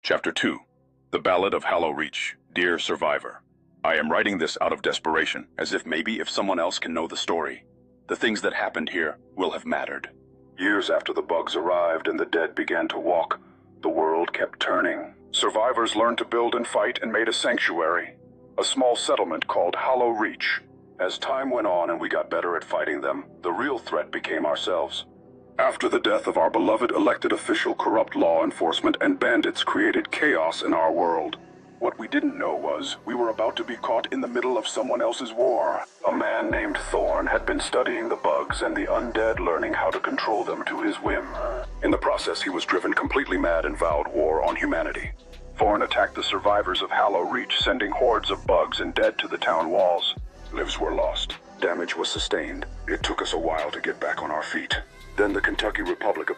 Chapter 2. The Ballad of Hallow Reach. Dear Survivor, I am writing this out of desperation, as if maybe if someone else can know the story, the things that happened here will have mattered. Years after the bugs arrived and the dead began to walk, the world kept turning. Survivors learned to build and fight and made a sanctuary, a small settlement called Hallow Reach. As time went on and we got better at fighting them, the real threat became ourselves. After the death of our beloved elected official, corrupt law enforcement and bandits created chaos in our world. What we didn't know was we were about to be caught in the middle of someone else's war. A man named Thorn had been studying the bugs and the undead, learning how to control them to his whim. In the process, he was driven completely mad and vowed war on humanity. Thorn attacked the survivors of Hallow Reach, sending hordes of bugs and dead to the town walls. Lives were lost. Damage was sustained. It took us a while to get back on our feet. Then the Kentucky Republic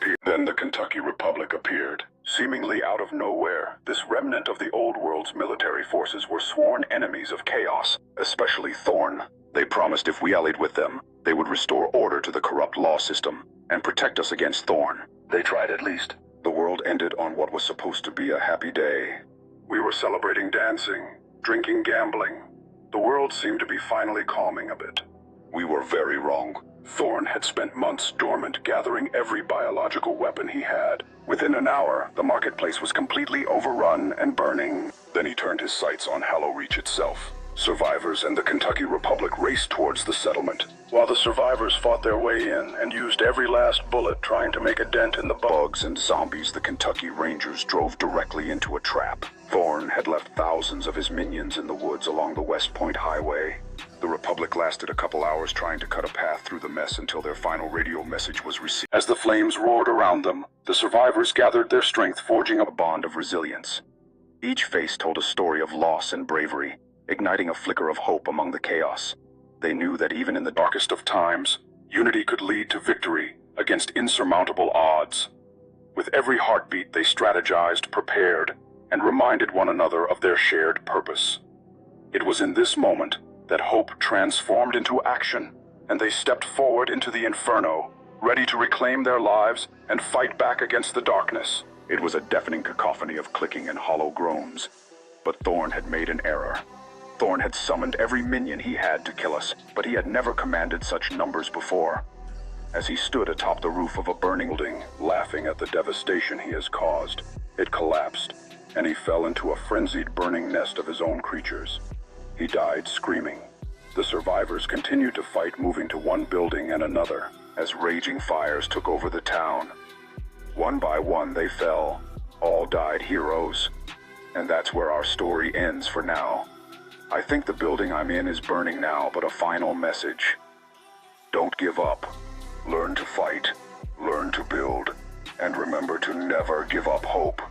appeared. Seemingly out of nowhere, this remnant of the old world's military forces were sworn enemies of chaos, especially Thorn. They promised if we allied with them, they would restore order to the corrupt law system and protect us against Thorn. They tried at least. The world ended on what was supposed to be a happy day. We were celebrating, dancing, drinking, gambling. The world seemed to be finally calming a bit. We were very wrong. Thorn had spent months dormant, gathering every biological weapon he had. Within an hour, the marketplace was completely overrun and burning. Then he turned his sights on Hallow Reach itself. Survivors and the Kentucky Republic raced towards the settlement, while the survivors fought their way in and used every last bullet trying to make a dent in the bugs and zombies. The Kentucky Rangers drove directly into a trap. Thorn had left thousands of his minions in the woods along the West Point Highway. The Republic lasted a couple hours trying to cut a path through the mess until their final radio message was received. As the flames roared around them, the survivors gathered their strength, forging a bond of resilience. Each face told a story of loss and bravery, igniting a flicker of hope among the chaos. They knew that even in the darkest of times, unity could lead to victory against insurmountable odds. With every heartbeat, they strategized, prepared, and reminded one another of their shared purpose. It was in this moment that hope transformed into action, and they stepped forward into the inferno, ready to reclaim their lives and fight back against the darkness. It was a deafening cacophony of clicking and hollow groans. But Thorn had made an error. Thorn had summoned every minion he had to kill us, but he had never commanded such numbers before. As he stood atop the roof of a burning building, laughing at the devastation he has caused, it collapsed, and he fell into a frenzied burning nest of his own creatures. He died screaming. The survivors continued to fight, moving to one building and another, as raging fires took over the town. One by one they fell. All died heroes. And that's where our story ends for now. I think the building I'm in is burning now, but a final message. Don't give up. Learn to fight, learn to build, and remember to never give up hope.